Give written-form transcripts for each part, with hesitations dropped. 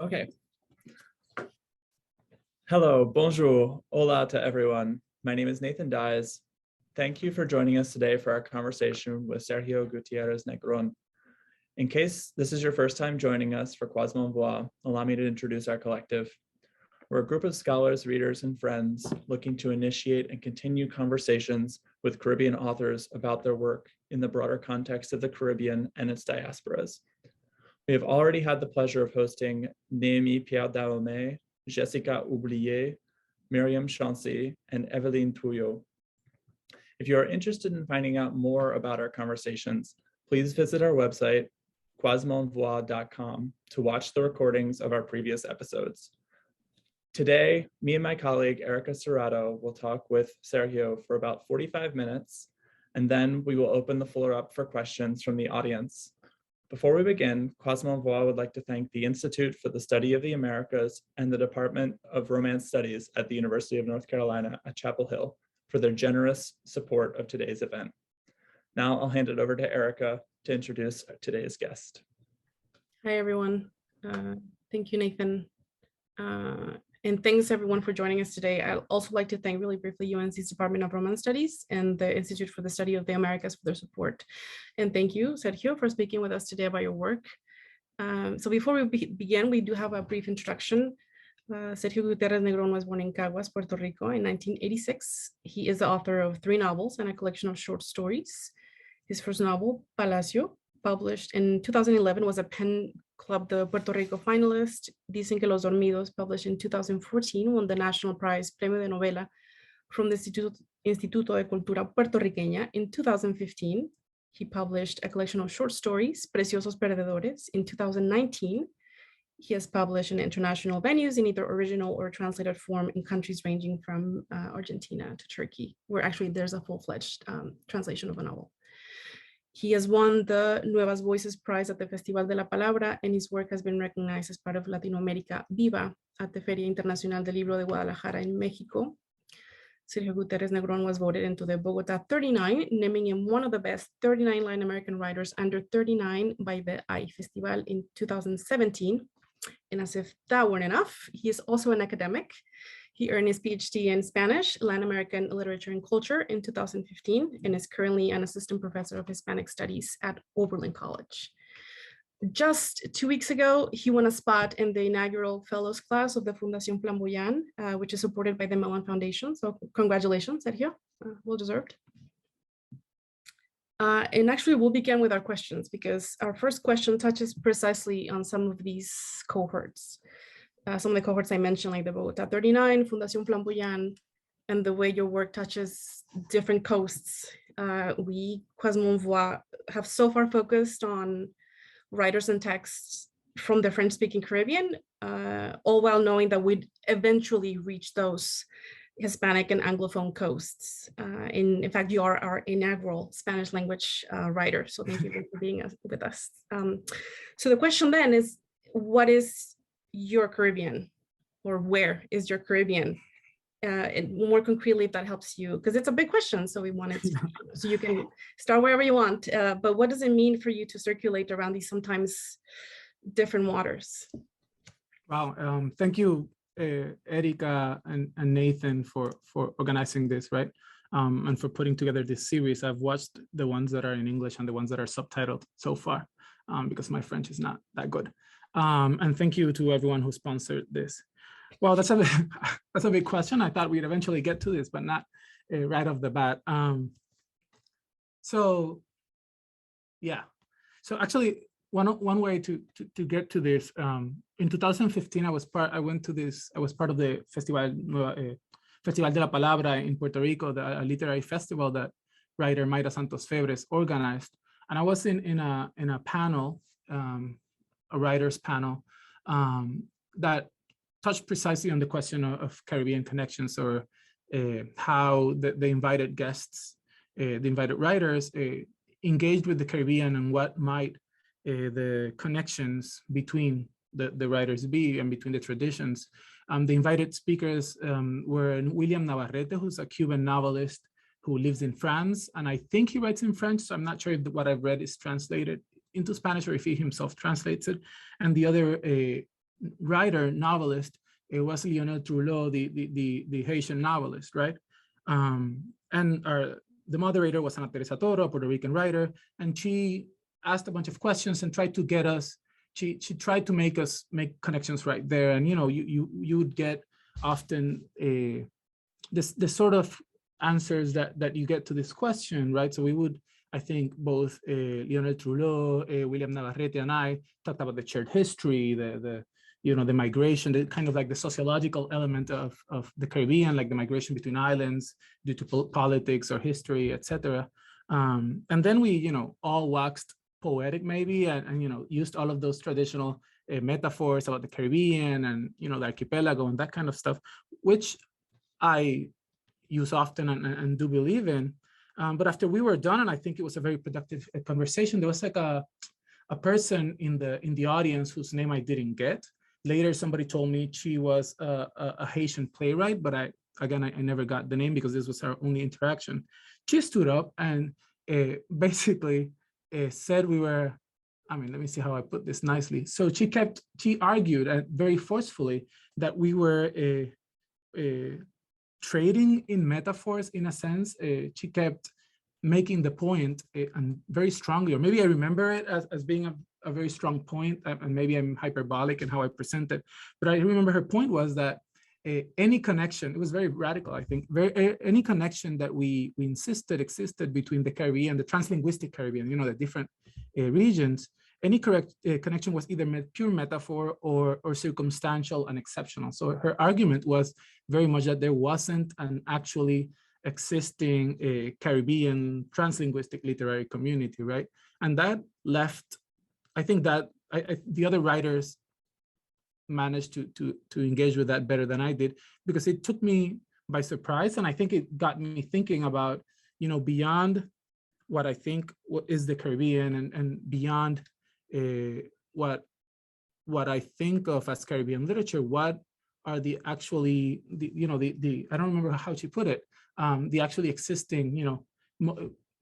Okay. Hello, bonjour, hola to everyone. My name is Nathan Dyes. Thank you for joining us today for our conversation with Sergio Gutierrez Negron. In case this is your first time joining us for Croisement Voix, allow me to introduce our collective. We're a group of scholars, readers, and friends looking to initiate and continue conversations with Caribbean authors about their work in the broader context of the Caribbean and its diasporas. We have already had the pleasure of hosting Néhémie Pierre Dahomey, Jessica Oublié, Miriam Chancy, and Eveline Touillot. If you are interested in finding out more about our conversations, please visit our website, croisementvoix.com, to watch the recordings of our previous episodes. Today, me and my colleague, Erica Serrato, will talk with Sergio for about 45 minutes, and then we will open the floor up for questions from the audience. Before we begin, Croisement Voix would like to thank the Institute for the Study of the Americas and the Department of Romance Studies at the University of North Carolina at Chapel Hill for their generous support of today's event. Now I'll hand it over to Erica to introduce today's guest. Hi, everyone. Thank you, Nathan. And thanks everyone for joining us today. I'd also like to thank really briefly UNC's Department of Romance Studies and the Institute for the Study of the Americas for their support. And thank you, Sergio, for speaking with us today about your work. So before we begin, we do have a brief introduction. Sergio Gutierrez Negron was born in Caguas, Puerto Rico in 1986. He is the author of 3 novels and a collection of short stories. His first novel, Palacio, published in 2011, was a Pen Club de Puerto Rico finalist. Dicen que los Dormidos, published in 2014, won the National Prize Premio de Novela from the Instituto de Cultura Puertorriqueña. In 2015, he published a collection of short stories, Preciosos Perdedores. In 2019, he has published in international venues in either original or translated form in countries ranging from Argentina to Turkey, where actually there's a full-fledged translation of a novel. He has won the Nuevas Voices Prize at the Festival de la Palabra, and his work has been recognized as part of Latinoamérica Viva at the Feria Internacional del Libro de Guadalajara in Mexico. Sergio Gutierrez Negron was voted into the Bogota 39, naming him one of the best 39 Latin American writers under 39 by the AI Festival in 2017. And as if that weren't enough, he is also an academic. He earned his PhD in Spanish, Latin American Literature and Culture in 2015, and is currently an assistant professor of Hispanic Studies at Oberlin College. Just 2 weeks ago, he won a spot in the inaugural Fellows class of the Fundación Flamboyant, which is supported by the Mellon Foundation. So congratulations, Sergio, well deserved. And actually, we'll begin with our questions because our first question touches precisely on some of these cohorts. Some of the cohorts I mentioned, like the Bogota 39, Fundación Flamboyant, and the way your work touches different coasts. We, Croisement Voix, have so far focused on writers and texts from the French-speaking Caribbean, all while knowing that we'd eventually reach those Hispanic and Anglophone coasts. In fact, you are our inaugural Spanish language writer, so thank you for being with us. So the question then is, what is your Caribbean, or where is your Caribbean? And more concretely, if that helps you, because it's a big question, so we wanted to, so you can start wherever you want, but what does it mean for you to circulate around these sometimes different waters? Wow, thank you, Erica and Nathan for organizing this, right? And for putting together this series. I've watched the ones that are in English and the ones that are subtitled so far, because my French is not that good. And thank you to everyone who sponsored this. Well, that's a big question. I thought we'd eventually get to this, but not right off the bat. So yeah, so actually one way to get to this, in 2015, I was part of the Festival de la Palabra in Puerto Rico, a literary festival that writer Mayra Santos Febres organized. And I was in a panel, a writer's panel, that touched precisely on the question of Caribbean connections, or how the invited guests, the invited writers, engaged with the Caribbean, and what might the connections between the writers be, and between the traditions. The invited speakers were William Navarrete, who's a Cuban novelist who lives in France, and I think he writes in French, so I'm not sure if what I've read is translated into Spanish or if he himself translates it. And the other writer, novelist, it was Lionel Trullo, the Haitian novelist, right? And the moderator was Ana Teresa Toro, a Puerto Rican writer, and she asked a bunch of questions and tried to get us, she tried to make us make connections right there. And, you know, you would get often the sort of answers that you get to this question, right? So we would, I think both Lionel Trullo, William Navarrete, and I talked about the shared history, the you know, the migration, the kind of like the sociological element of the Caribbean, like the migration between islands due to politics or history, etc. And then we, you know, all waxed poetic maybe, and you know, used all of those traditional metaphors about the Caribbean and, you know, the archipelago and that kind of stuff, which I use often and do believe in. But after we were done, and I think it was a very productive conversation, there was like a person in the audience whose name I didn't get. Later, somebody told me she was a Haitian playwright, but I never got the name because this was our only interaction. She stood up and basically said we were, I mean, let me see how I put this nicely. So she argued very forcefully that we were trading in metaphors in a sense. She kept making the point and very strongly, or maybe I remember it as being a very strong point, and maybe I'm hyperbolic in how I present it, but I remember her point was that any connection, it was very radical, I think, any connection that we insisted existed between the Caribbean, the translinguistic Caribbean, you know, the different regions, any connection was either pure metaphor or circumstantial and exceptional. So her argument was very much that there wasn't an actually existing Caribbean translinguistic literary community, right? And that left, I think that the other writers managed to engage with that better than I did, because it took me by surprise. And I think it got me thinking about, you know, beyond what I think what is the Caribbean and beyond what I think of as Caribbean literature, what are the actually, you know, the I don't remember how she put it, the actually existing, you know,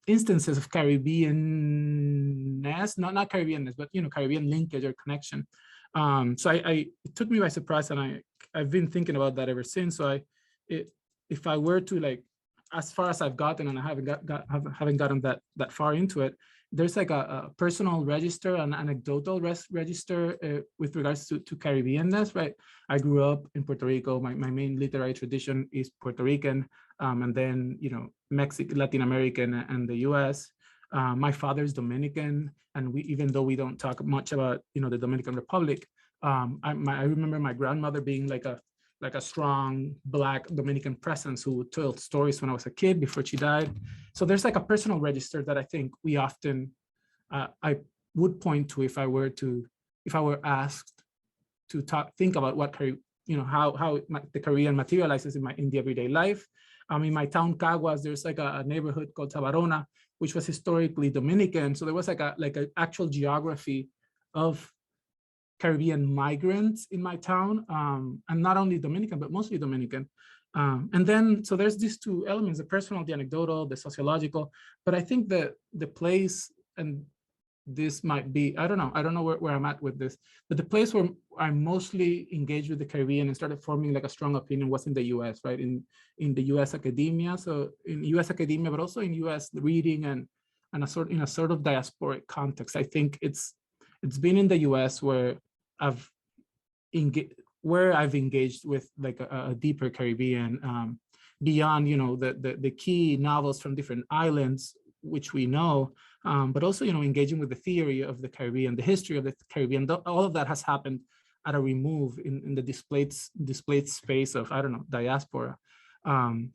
instances of Caribbean-ness, not Caribbean-ness, but, you know, Caribbean linkage or connection. So it took me by surprise, and I've been thinking about that ever since. So if I were to, like, as far as I've gotten, and I haven't gotten that far into it, there's like a personal register, an anecdotal register with regards to Caribbean-ness, right? I grew up in Puerto Rico. My main literary tradition is Puerto Rican, and then, you know, Mexican, Latin American, and the US. My father's Dominican, and even though we don't talk much about, you know, the Dominican Republic, I remember my grandmother being like a strong Black Dominican presence who told stories when I was a kid before she died. So there's like a personal register that I think we often, I would point to if I were asked to think about what, you know, how the Caribbean materializes in the everyday life. In my town, Caguas, there's like a neighborhood called Tabarona, which was historically Dominican. So there was like an actual geography of Caribbean migrants in my town, and not only Dominican, but mostly Dominican. And then, so there's these two elements, the personal, the anecdotal, the sociological, but I think that the place, and this might be, I don't know where I'm at with this, but the place where I'm mostly engaged with the Caribbean and started forming like a strong opinion was in the US, right? In the US academia. So in US academia, but also in US reading and in a sort of diasporic context. I think it's been in the US where I've engaged with like a deeper Caribbean, beyond, you know, the key novels from different islands, which we know, but also, you know, engaging with the theory of the Caribbean, the history of the Caribbean. All of that has happened at a remove in the displayed space of, I don't know, diaspora. And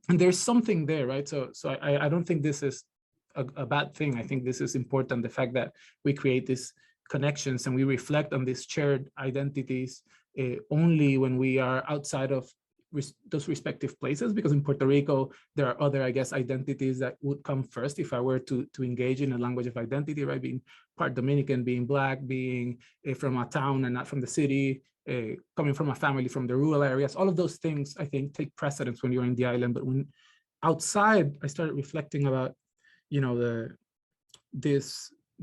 there's something there, right? So I don't think this is a bad thing. I think this is important, the fact that we create these connections and we reflect on these shared identities only when we are outside of those respective places, because in Puerto Rico, there are other, I guess, identities that would come first if I were to engage in a language of identity, right? Being part Dominican, being Black, being from a town and not from the city, coming from a family from the rural areas. All of those things, I think, take precedence when you're in the island. But when outside, I started reflecting about, you know,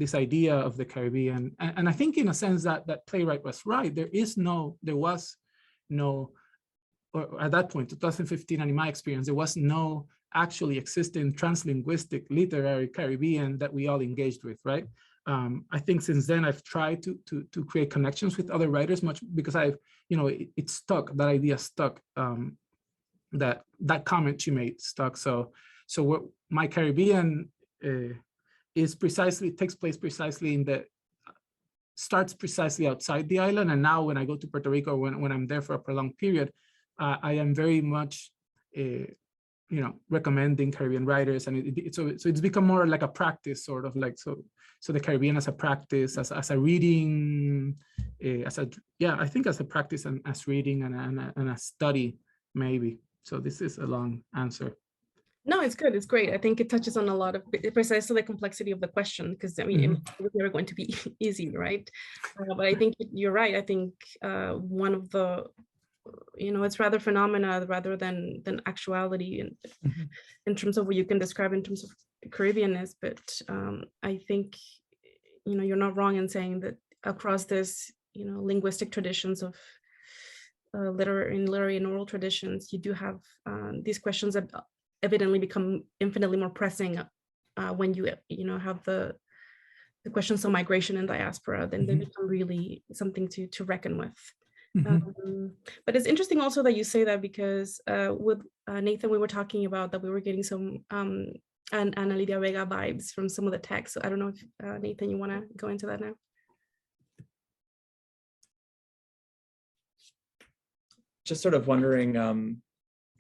this idea of the Caribbean. And I think in a sense that that playwright was right. There was no, or at that point, 2015, and in my experience, there was no actually existing translinguistic literary Caribbean that we all engaged with, right? I think since then I've tried to create connections with other writers, much because it stuck, that idea stuck, that comment you made stuck. So what my Caribbean takes place precisely starts precisely outside the island. And now when I go to Puerto Rico, when I'm there for a prolonged period, I am very much, recommending Caribbean writers, and so it's become more like a practice, sort of like so the Caribbean as a practice, as a reading, I think as a practice and as reading and a study maybe. So this is a long answer. No, it's good. It's great. I think it touches on a lot of precisely the complexity of the question, because I mean, it was never going to be easy, right? But I think you're right. I think one of the, it's rather phenomena rather than actuality in terms of what you can describe in terms of Caribbeanness. But I think, you're not wrong in saying that across this, linguistic traditions of literary and oral traditions, you do have these questions that evidently become infinitely more pressing when you have the questions of migration and diaspora. Then they become really something to reckon with. But it's interesting also that you say that, because with Nathan, we were talking about that we were getting some Ana Lidia Vega vibes from some of the texts. So I don't know if Nathan, you want to go into that now? Just sort of wondering,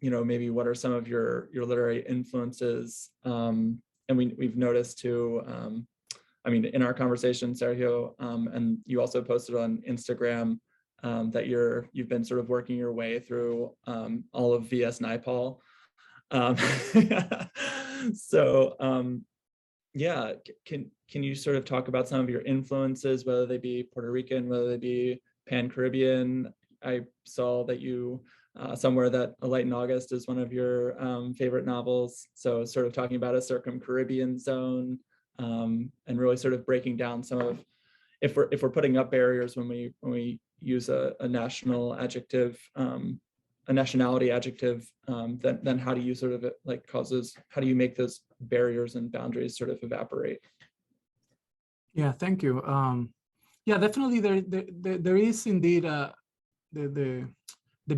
maybe what are some of your literary influences? And we've noticed too, in our conversation, Sergio, and you also posted on Instagram that you've been sort of working your way through all of V.S. Naipaul. Can you sort of talk about some of your influences, whether they be Puerto Rican, whether they be Pan-Caribbean? I saw that you somewhere that A Light in August is one of your favorite novels. So sort of talking about a circum-Caribbean zone, and really sort of breaking down some of, if we're putting up barriers when we use a national adjective, a nationality adjective, then how do you sort of how do you make those barriers and boundaries sort of evaporate? Yeah, thank you. Yeah, definitely there is indeed the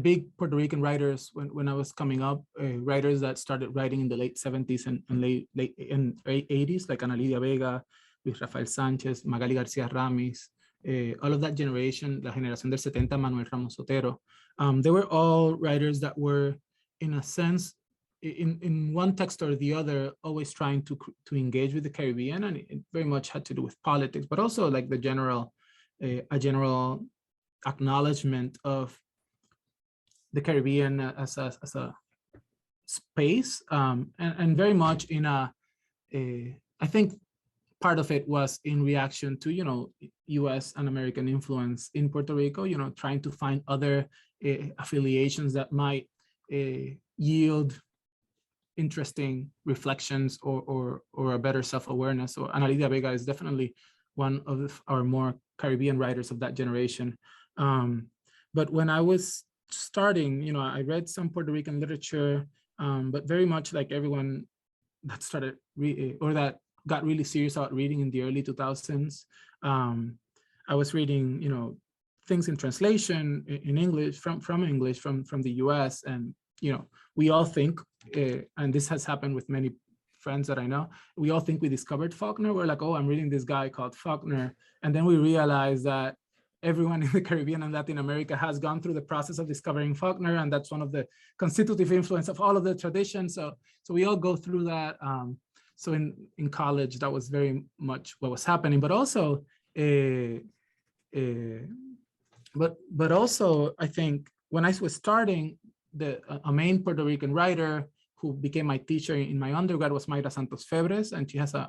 big Puerto Rican writers when I was coming up, writers that started writing in the late 70s and late 80s, like Ana Lidia Vega, Luis Rafael Sánchez, Magali García Ramis, all of that generation, la generación del 70, Manuel Ramos Otero. They were all writers that were, in a sense, in one text or the other, always trying to engage with the Caribbean, and it very much had to do with politics, but also like a general acknowledgement of the Caribbean as a space, and very much in I think part of it was in reaction to U.S. and American influence in Puerto Rico, trying to find other affiliations that might yield interesting reflections or a better self-awareness. So Ana Lidia Vega is definitely one of our more Caribbean writers of that generation. But when I was starting, I read some Puerto Rican literature, but very much like everyone that started or that got really serious about reading in the early 2000s. I was reading, things in translation in English from English from the US, and we all think, and this has happened with many friends that I know, we all think we discovered Faulkner. We're like, oh, I'm reading this guy called Faulkner, and then we realize that everyone in the Caribbean and Latin America has gone through the process of discovering Faulkner, and that's one of the constitutive influence of all of the traditions. So we all go through that. So in college, that was very much what was happening, but also, but also, I think when I was starting, a main Puerto Rican writer who became my teacher in my undergrad was Mayra Santos Febres, and she has a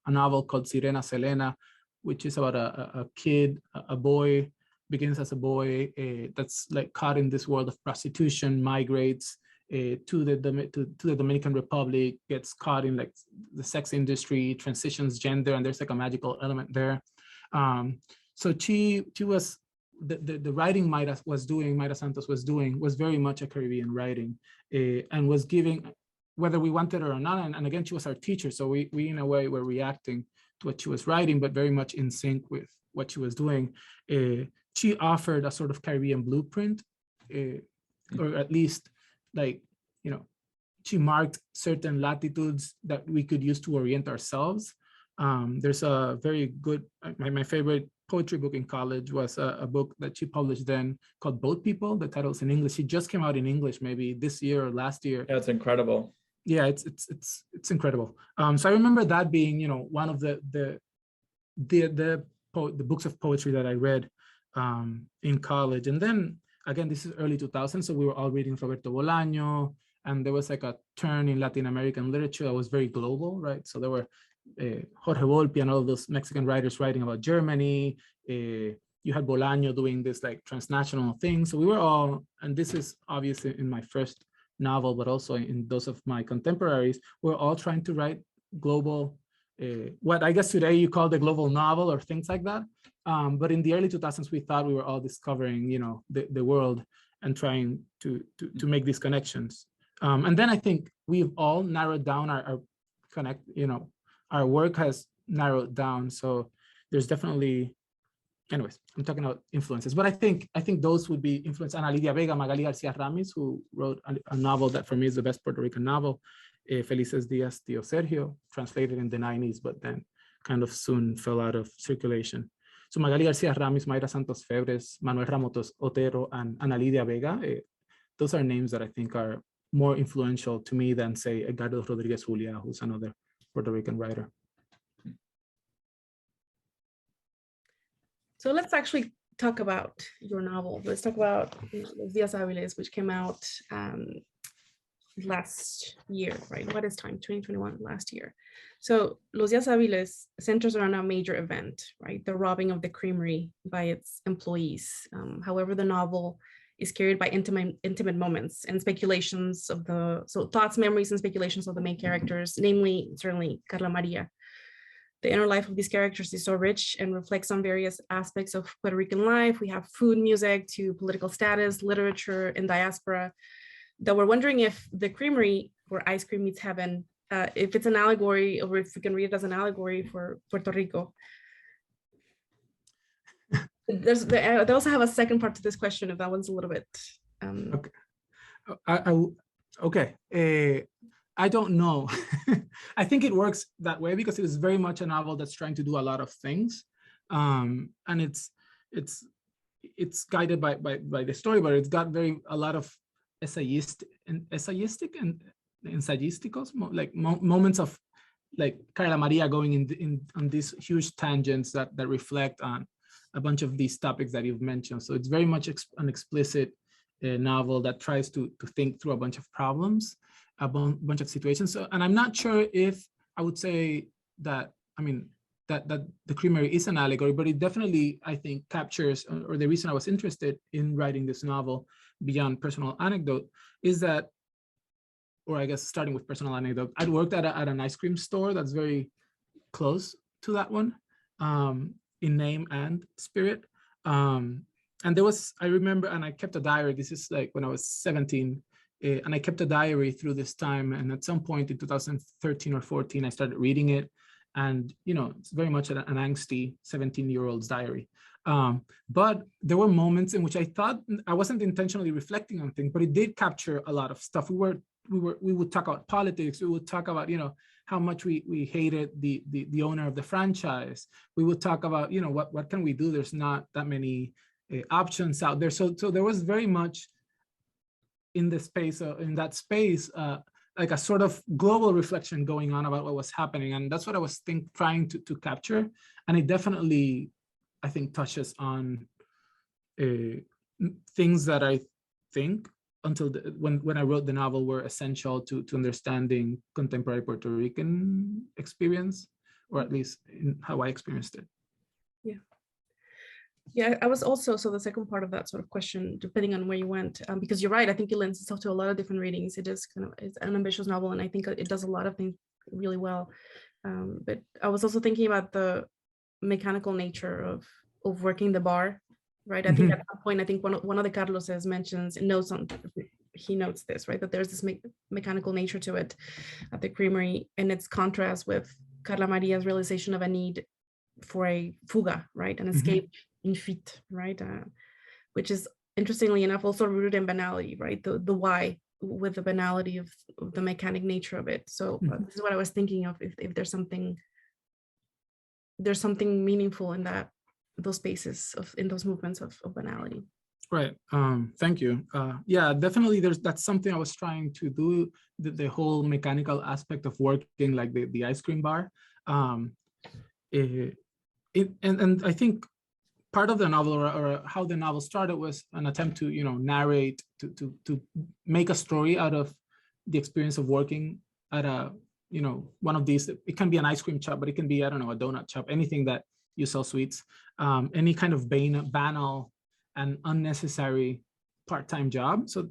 novel called Sirena Selena, which is about a kid, a boy, begins as a boy that's like caught in this world of prostitution, migrates, to the Dominican Republic, gets caught in like the sex industry, transitions gender, and there's like a magical element there. So she was, the writing Mayra Santos was doing was very much a Caribbean writing, and was giving, whether we wanted her or not, and again, she was our teacher, so we in a way were reacting to what she was writing, but very much in sync with what she was doing. She offered a sort of Caribbean blueprint, or at least like, you know, she marked certain latitudes that we could use to orient ourselves. There's a very good, my favorite poetry book in college was a book that she published then called Boat People. The title's in English. It just came out in English maybe this year or last year. Yeah, it's incredible. Yeah, it's incredible. So I remember that being, you know, one of the books of poetry that I read in college. And then again, this is early 2000s, so we were all reading Roberto Bolaño, and there was like a turn in Latin American literature that was very global, right? So there were Jorge Volpi and all of those Mexican writers writing about Germany. You had Bolaño doing this like transnational thing. So we were all, and this is obviously in my first novel, but also in those of my contemporaries, we're all trying to write global, what I guess today you call the global novel or things like that. But in the early 2000s, we thought we were all discovering, you know, the world and trying to make these connections. And then I think we've all narrowed down our our work has narrowed down. So there's definitely, anyways, I'm talking about influences, but I think those would be influence. Ana Lidia Vega, Magali Garcia Ramis, who wrote a novel that for me is the best Puerto Rican novel, Felices Días Tío Sergio, translated in the 90s, but then kind of soon fell out of circulation. So Magali Garcia Ramis, Mayra Santos Febres, Manuel Ramos Otero, and Ana Lidia Vega, those are names that I think are more influential to me than, say, Edgardo Rodriguez Julia, who's another Puerto Rican writer. So let's actually talk about your novel. Let's talk about Los Días Hábiles, which came out last year, right? What is time? 2021, last year. So Los Días Hábiles centers around a major event, right? The robbing of the creamery by its employees. However, the novel is carried by intimate moments and speculations of thoughts, memories, and speculations of the main characters, namely, certainly, Carla Maria. The inner life of these characters is so rich and reflects on various aspects of Puerto Rican life. We have food, music, to political status, literature, and diaspora, that we're wondering if the creamery, where ice cream meets heaven, if it's an allegory, or if we can read it as an allegory for Puerto Rico. They also have a second part to this question, if that one's a little bit. Okay. I don't know. I think it works that way because it is very much a novel that's trying to do a lot of things, and it's guided by the story, but it's got a lot of essayistic and ensayisticos, like moments of like Carla Maria going on these huge tangents that reflect on a bunch of these topics that you've mentioned. So it's very much an explicit novel that tries to think through a bunch of problems, a bunch of situations. So, and I'm not sure if I would say that, I mean, that the creamery is an allegory, but it definitely, I think, captures, or the reason I was interested in writing this novel beyond personal anecdote is that, or I guess starting with personal anecdote, I'd worked at an ice cream store that's very close to that one, in name and spirit. And there was, I remember, and I kept a diary, this is like when I was 17, and I kept a diary through this time. And at some point in 2013 or 14, I started reading it. And, you know, it's very much an angsty 17-year-old's diary. But there were moments in which I thought I wasn't intentionally reflecting on things, but it did capture a lot of stuff. We would talk about politics. We would talk about, you know, how much we hated the owner of the franchise. We would talk about, you know, what can we do? There's not that many options out there. So there was very much in the space, in that space, like a sort of global reflection going on about what was happening. And that's what I was trying to capture. And it definitely, I think, touches on things that I think until when I wrote the novel were essential to understanding contemporary Puerto Rican experience, or at least in how I experienced it. Yeah. Yeah, I was also, so the second part of that sort of question, depending on where you went, because you're right, I think it lends itself to a lot of different readings. It is kind of, it's an ambitious novel, and I think it does a lot of things really well. But I was also thinking about the mechanical nature of working the bar, right? I think at some point, I think one of the Carloses mentions, he notes this, right? That there's this mechanical nature to it at the creamery, and its contrast with Carla Maria's realization of a need for a fuga, right? An escape in fuite, right? Which is interestingly enough also rooted in banality, right? The why with the banality of the mechanic nature of it. So this is what I was thinking of, if there's something meaningful in those spaces in those movements of banality. Right. Thank you. Yeah, definitely. That's something I was trying to do. The whole mechanical aspect of working, like the ice cream bar. And I think part of the novel, or how the novel started, was an attempt to narrate, to make a story out of the experience of working at a one of these. It can be an ice cream shop, but it can be, I don't know, a donut shop, anything that you sell sweets, any kind of banal and unnecessary part-time job. So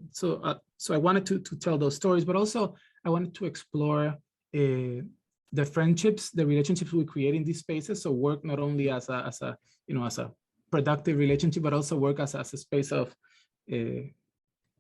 I wanted to tell those stories, but also I wanted to explore the friendships, the relationships we create in these spaces. So work not only as a productive relationship, but also work as a space of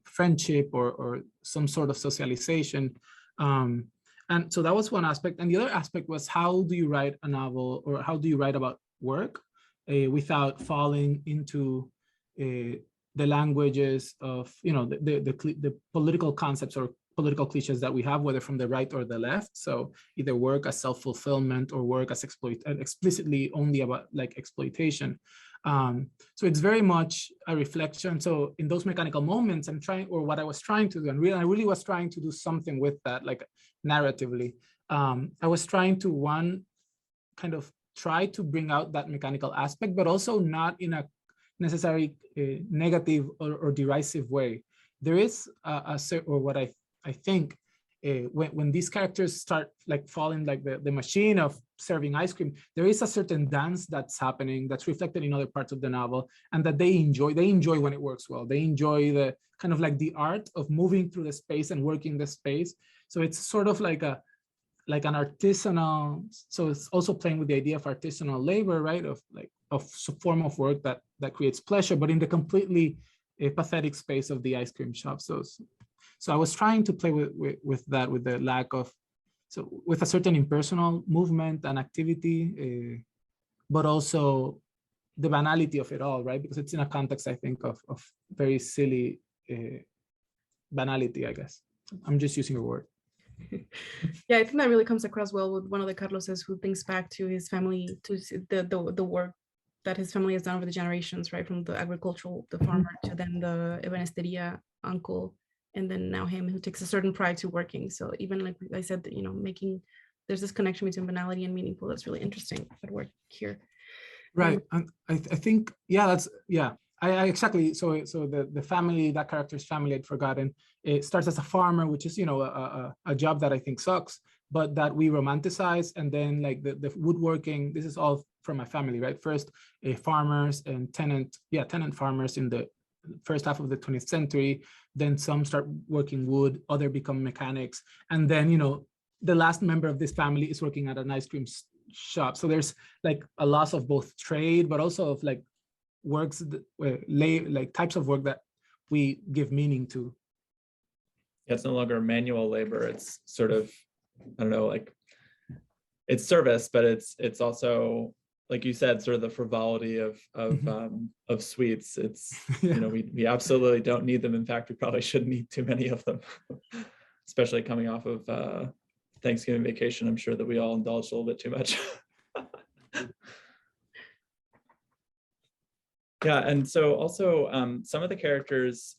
friendship or some sort of socialization. And so that was one aspect. And the other aspect was, how do you write a novel, or how do you write about work without falling into the languages of the political concepts or political cliches that we have, whether from the right or the left. So either work as self-fulfillment, or work as explicitly only about like exploitation. So it's very much a reflection. So in those mechanical moments, what I was trying to do, and I really was trying to do something with that, like narratively. I was trying to, kind of try to bring out that mechanical aspect, but also not in a necessary negative or derisive way. There is or what I think, when these characters start like falling like the machine of serving ice cream, there is a certain dance that's happening that's reflected in other parts of the novel, and that they enjoy when it works well. They enjoy the kind of like the art of moving through the space and working the space. So it's sort of like an artisanal, so it's also playing with the idea of artisanal labor, right? Of form of work that creates pleasure, but in the completely pathetic space of the ice cream shop. So I was trying to play with that, with the lack of, so with a certain impersonal movement and activity, but also the banality of it all, right? Because it's in a context, I think, of very silly banality, I guess. I'm just using a word. Yeah, I think that really comes across well with one of the Carloses, who thinks back to his family, to the work that his family has done over the generations, right? From the farmer, to then the ebanisteria uncle, and then now him, who takes a certain pride to working. So even like I said, there's this connection between banality and meaningful that's really interesting at work here. Right. And I think, I exactly. So the family, that character's family, I'd forgotten, it starts as a farmer, which is, a job that I think sucks, but that we romanticize. And then like the woodworking, this is all from my family, right? First, farmers and tenant farmers in the first half of the 20th century. Then some start working wood, other become mechanics. And then, the last member of this family is working at an ice cream shop. So there's like a loss of both trade, but also of like works, like types of work that we give meaning to. It's no longer manual labor. It's sort of, I don't know, like it's service, but it's also, like you said, sort of the frivolity of sweets. It's we absolutely don't need them. In fact, we probably shouldn't eat too many of them, especially coming off of Thanksgiving vacation. I'm sure that we all indulged a little bit too much. Yeah, and so also some of the characters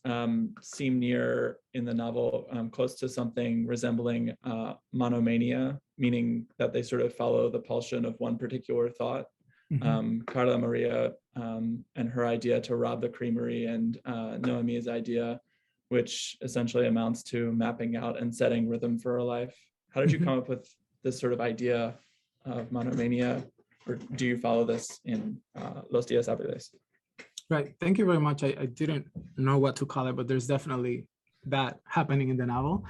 seem near in the novel, close to something resembling monomania, meaning that they sort of follow the pulsion of one particular thought. Carla Maria and her idea to rob the creamery, and Noemi's idea, which essentially amounts to mapping out and setting rhythm for her life. How did you come up with this sort of idea of monomania, or do you follow this in Los Días Hábiles? Right. Thank you very much. I didn't know what to call it, but there's definitely that happening in the novel.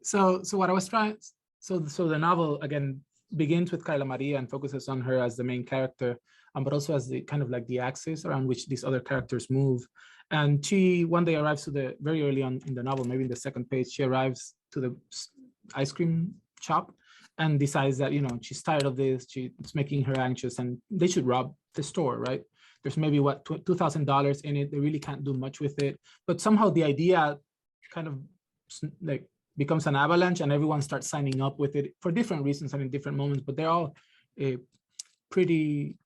So what I was trying, so the novel again begins with Carla Maria and focuses on her as the main character, but also as the kind of like the axis around which these other characters move. And she one day arrives to the very early on in the novel, maybe in the second page, she arrives to the ice cream shop and decides that, you know, she's tired of this. It's making her anxious, and they should rob the store, right? There's maybe what $2,000 in it. They really can't do much with it, but somehow the idea kind of like becomes an avalanche, and everyone starts signing up with it for different reasons and in different moments. But they're all pretty.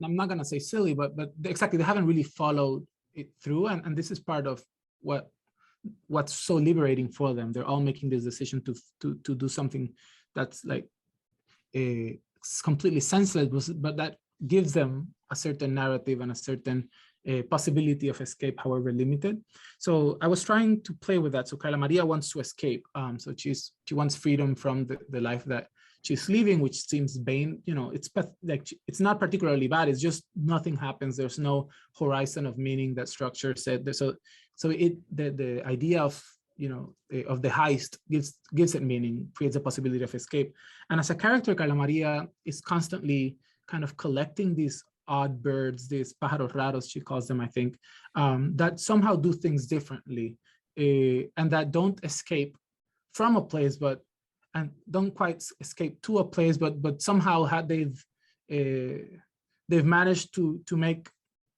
I'm not gonna say silly, but exactly, they haven't really followed it through, and this is part of what's so liberating for them. They're all making this decision to do something that's like completely senseless, but that gives them a certain narrative and a certain possibility of escape, however limited. So I was trying to play with that. So Carla Maria wants to escape. So she wants freedom from the life that she's living, which seems vain. You know, it's not particularly bad. It's just nothing happens. There's no horizon of meaning that structure said. So the idea of, you know, of the heist gives it meaning, creates a possibility of escape. And as a character, Carla Maria is constantly kind of collecting these odd birds, these pájaros raros, she calls them, I think, that somehow do things differently, and that don't escape from a place, and don't quite escape to a place, but somehow they've managed to make,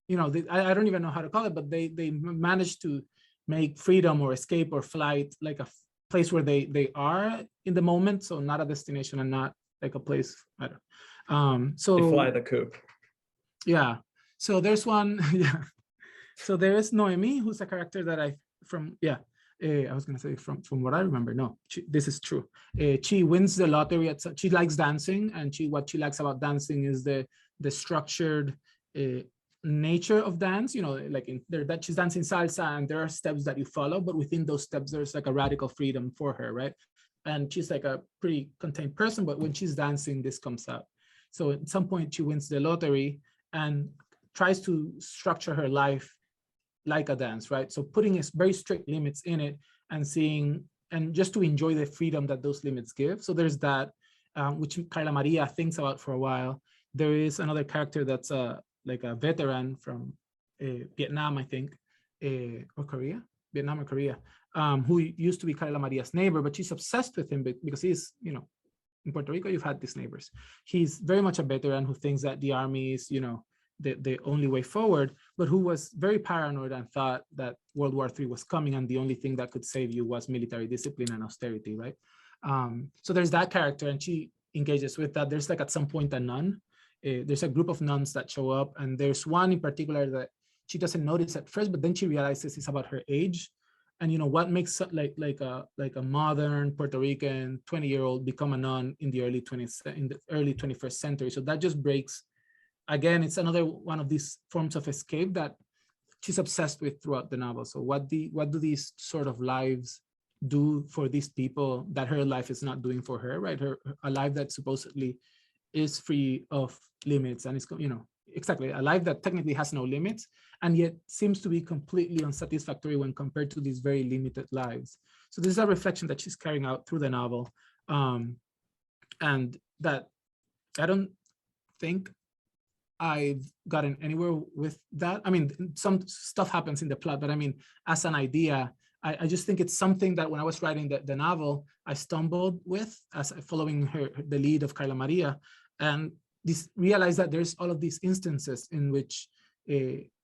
you know, I don't even know how to call it, but they managed to make freedom or escape or flight like a place where they are in the moment, so not a destination and not like a place. I don't. So they fly the coop. Yeah. So there's one. Yeah. So there is Noemi, who's a character that I was gonna say from what I remember. No, this is true. She wins the lottery she likes dancing, and what she likes about dancing is the structured nature of dance. You know, like that she's dancing salsa, and there are steps that you follow, but within those steps there's like a radical freedom for her, right? And she's like a pretty contained person, but when she's dancing, this comes out. So at some point she wins the lottery and tries to structure her life like a dance, right? So putting very strict limits in it and just to enjoy the freedom that those limits give. So there's that, which Carla Maria thinks about for a while. There is another character that's like a veteran from Vietnam, I think, or Korea, Vietnam or Korea, who used to be Carla Maria's neighbor, but she's obsessed with him because he's, you know, in Puerto Rico, you've had these neighbors. He's very much a veteran who thinks that the army is, you know, the only way forward, but who was very paranoid and thought that World War III was coming, and the only thing that could save you was military discipline and austerity, right? So there's that character, and she engages with that. There's like at some point a nun. There's a group of nuns that show up, and there's one in particular that she doesn't notice at first, but then she realizes it's about her age. And you know what makes like a modern Puerto Rican 20-year-old become a nun in the early 21st century. So that just breaks. Again, it's another one of these forms of escape that she's obsessed with throughout the novel. So what do these sort of lives do for these people that her life is not doing for her, right? A life that supposedly is free of limits, and it's, you know, exactly a life that technically has no limits, and yet seems to be completely unsatisfactory when compared to these very limited lives. So this is a reflection that she's carrying out through the novel, and that I don't think I've gotten anywhere with that. I mean, some stuff happens in the plot, but I mean, as an idea, I just think it's something that when I was writing the novel, I stumbled with as following the lead of Carla Maria, and realized that there's all of these instances in which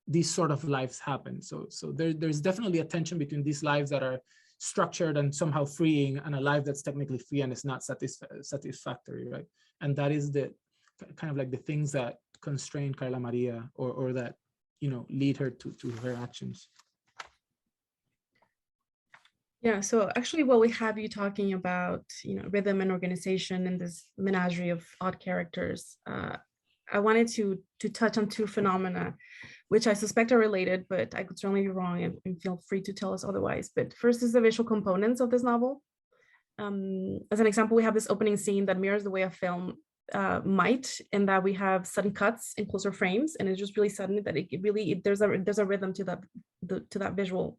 these sort of lives happen. So there's definitely a tension between these lives that are structured and somehow freeing, and a life that's technically free and is not satisfactory, right? And that is the kind of like the things that constrain Carla Maria, or that, you know, lead her to her actions. Yeah, so actually, while we have you talking about, you know, rhythm and organization and this menagerie of odd characters, I wanted to touch on two phenomena, which I suspect are related, but I could certainly be wrong, and feel free to tell us otherwise. But first is the visual components of this novel. As an example, we have this opening scene that mirrors the way a film might, in that we have sudden cuts and closer frames, and it's just really sudden that it really, there's a rhythm to that visual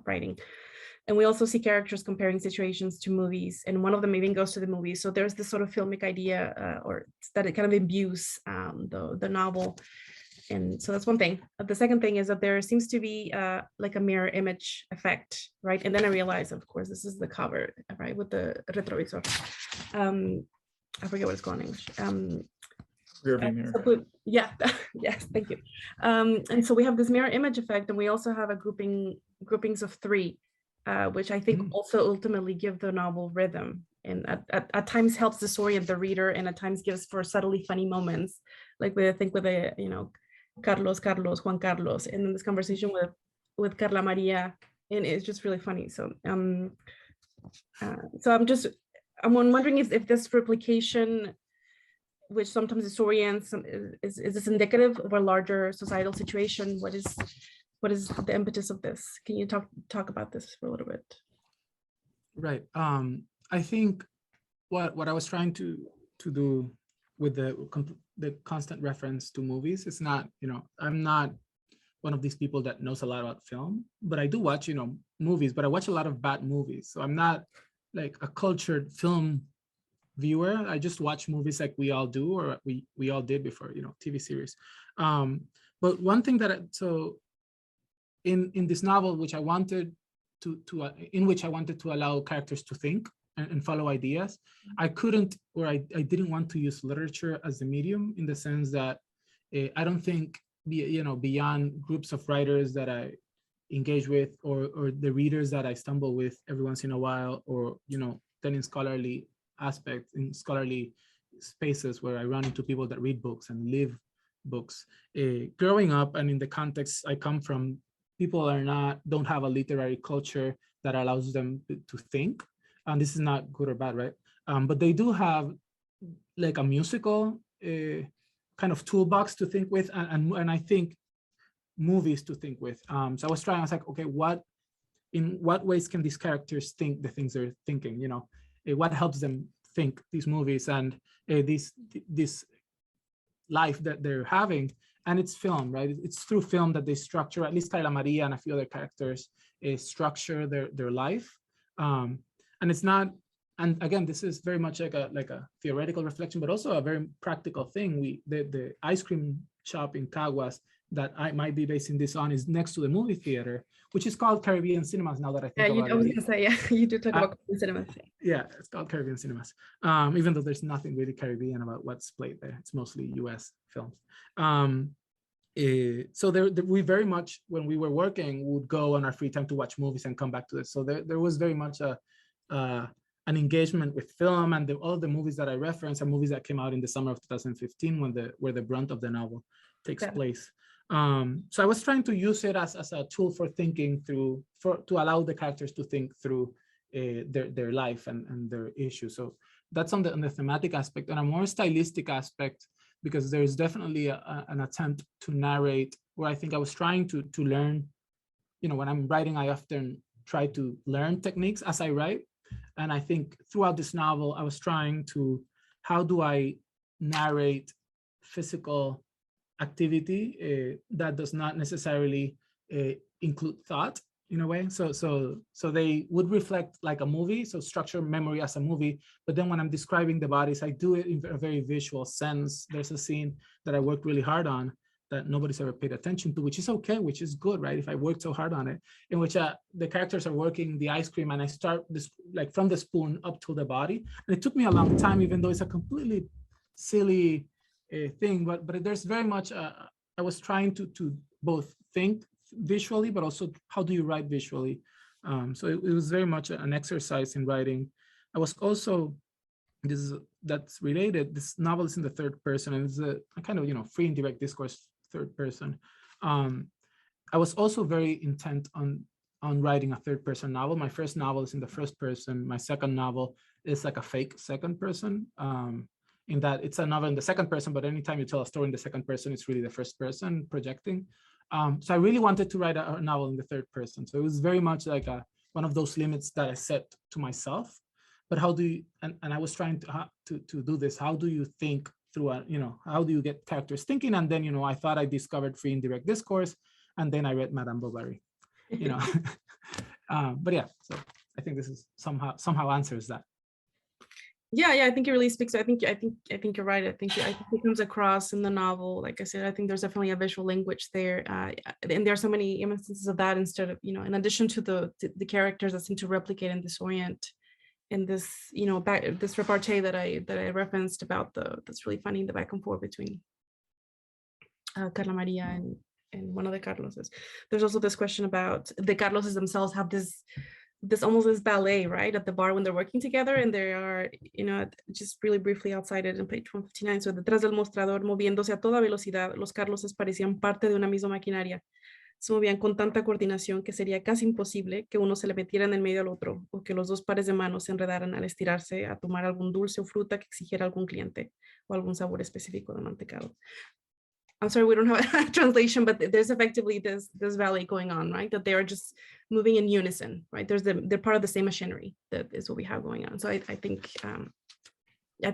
writing. And we also see characters comparing situations to movies, and one of them even goes to the movie. So there's this sort of filmic idea, or that it kind of imbues the novel. And so that's one thing. The second thing is that there seems to be like a mirror image effect, right? And then I realized, of course, this is the cover, right, with the retrovisor. I forget what it's called in English. Rearview mirror. So, yeah, yes, thank you. And so we have this mirror image effect, and we also have a groupings of three, which I think also ultimately give the novel rhythm, and at times helps disorient the reader, and at times gives for subtly funny moments, like with the, you know, Carlos, Juan Carlos, and then this conversation with Carla Maria, and it's just really funny. So I'm wondering if this replication, which sometimes disorients, is this indicative of a larger societal situation? What is the impetus of this? Can you talk about this for a little bit? Right. I think what I was trying to do with the constant reference to movies, it's not, you know, I'm not one of these people that knows a lot about film, but I do watch, you know, movies, but I watch a lot of bad movies. So I'm not like a cultured film viewer. I just watch movies like we all do, or we all did before, you know, TV series. But one thing that, so in this novel, which I wanted in which I wanted to allow characters to think and follow ideas, I couldn't, or I didn't want to use literature as the medium, in the sense that I don't think, you know, beyond groups of writers that I engage with, or the readers that I stumble with every once in a while, or, you know, then in scholarly aspects, in scholarly spaces where I run into people that read books and live books. Growing up, and in the context I come from, people don't have a literary culture that allows them to think. And this is not good or bad, right? But they do have like a musical kind of toolbox to think with, and I think movies to think with. So I was like, okay, in what ways can these characters think the things they're thinking? You know, what helps them think these movies and this life that they're having? And it's film, right? It's through film that they structure, at least Carla Maria and a few other characters structure their life. And it's not, and again, this is very much like a theoretical reflection, but also a very practical thing. The ice cream shop in Caguas that I might be basing this on is next to the movie theater, which is called Caribbean Cinemas, now that I think about it. I was gonna say, yeah, you do talk about Caribbean Cinemas. Yeah, it's called Caribbean Cinemas. Even though there's nothing really Caribbean about what's played there. It's mostly US films. So we very much, when we were working, would go on our free time to watch movies and come back to it. So there was very much an engagement with film, and all the movies that I referenced are movies that came out in the summer of 2015, where the brunt of the novel takes place. So I was trying to use it as a tool for thinking to allow the characters to think through their life and their issues. So that's on the thematic aspect. On a more stylistic aspect, because there's definitely an attempt to narrate, where I think I was trying to learn, you know, when I'm writing, I often try to learn techniques as I write. And I think throughout this novel, I was trying to, how do I narrate physical activity that does not necessarily include thought in a way. So they would reflect like a movie, so structure memory as a movie. But then when I'm describing the bodies, I do it in a very visual sense. There's a scene that I worked really hard on that nobody's ever paid attention to, which is okay, which is good, right? If I worked so hard on it, in which the characters are working the ice cream, and I start this like from the spoon up to the body. And it took me a long time, even though it's a completely silly thing, but there's very much, I was trying to both think visually, but also how do you write visually? So it was very much an exercise in writing. I was also, that's related, this novel is in the third person, and it's a kind of, you know, free and direct discourse third person. I was also very intent on writing a third person novel. My first novel is in the first person. My second novel is like a fake second person, in that it's a novel in the second person, but anytime you tell a story in the second person, it's really the first person projecting. So I really wanted to write a novel in the third person. So it was very much like one of those limits that I set to myself. but how do you, and I was trying to do this, how do you think through, how do you get characters thinking? And then, I thought I discovered free indirect discourse, and then I read Madame Bovary, but yeah, so I think this is somehow answers that. Yeah, I think it really speaks. I think you're right. I think it comes across in the novel. Like I said, I think there's definitely a visual language there, and there are so many instances of that. Instead of, in addition to the characters that seem to replicate and disorient, in this, this repartee that I referenced about that's really funny, the back and forth between Carla Maria and one of the Carloses. There's also this question about the Carloses themselves have this almost this ballet, right, at the bar when they're working together, and they are, just really briefly outside it in page 159. So detrás del mostrador, moviéndose a toda velocidad, los Carloses parecían parte de una misma maquinaria. Se movían con tanta coordinación que sería casi imposible que uno se le metiera en el medio al otro, o que los dos pares de manos se enredaran al estirarse a tomar algún dulce o fruta que exigiera algún cliente, o algún sabor específico de mantecado. I'm sorry, we don't have a translation, but there's effectively this ballet going on, right? That they are just moving in unison, right? They're part of the same machinery. That is what we have going on. So I think that, yeah,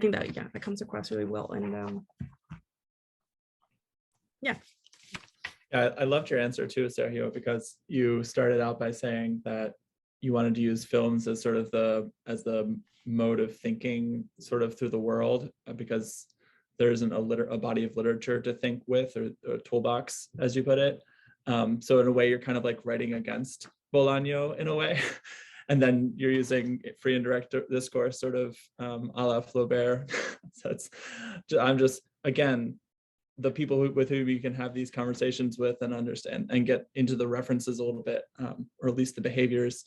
that comes across really well. And yeah. I loved your answer too, Sergio, because you started out by saying that you wanted to use films as sort of the mode of thinking sort of through the world, because there isn't a body of literature to think with, or a toolbox, as you put it. So in a way, you're kind of like writing against Bolaño in a way. And then you're using free and direct discourse sort of a la Flaubert. So I'm just, again, the people with whom you can have these conversations with and understand and get into the references a little bit, or at least the behaviors,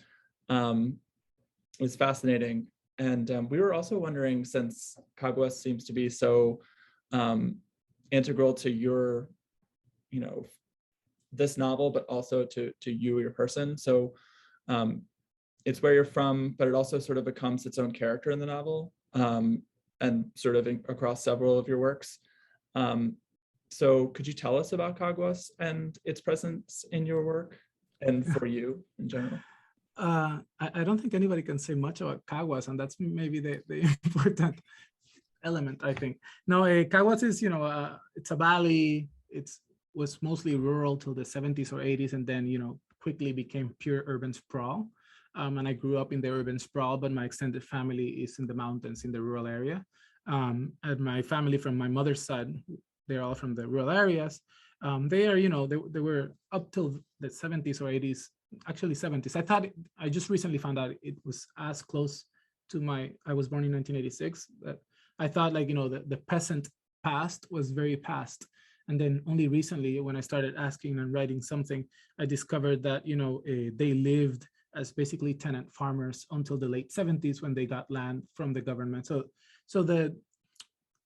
is fascinating. And we were also wondering, since Caguas seems to be so integral to your, this novel, but also to you, your person. So it's where you're from, but it also sort of becomes its own character in the novel, and sort of across several of your works. So could you tell us about Caguas and its presence in your work and for you in general? I don't think anybody can say much about Caguas, and that's maybe the important element, I think. No, Caguas is, it's a valley. It was mostly rural till the 70s or 80s, and then, quickly became pure urban sprawl. And I grew up in the urban sprawl, but my extended family is in the mountains in the rural area. And my family from my mother's side, they're all from the rural areas. They are, they were up till the 70s or 80s, actually 70s. I just recently found out it was as close to I was born in 1986, that I thought, like, the present past was very past. And then only recently, when I started asking and writing something, I discovered that, they lived as basically tenant farmers until the late 70s, when they got land from the government. So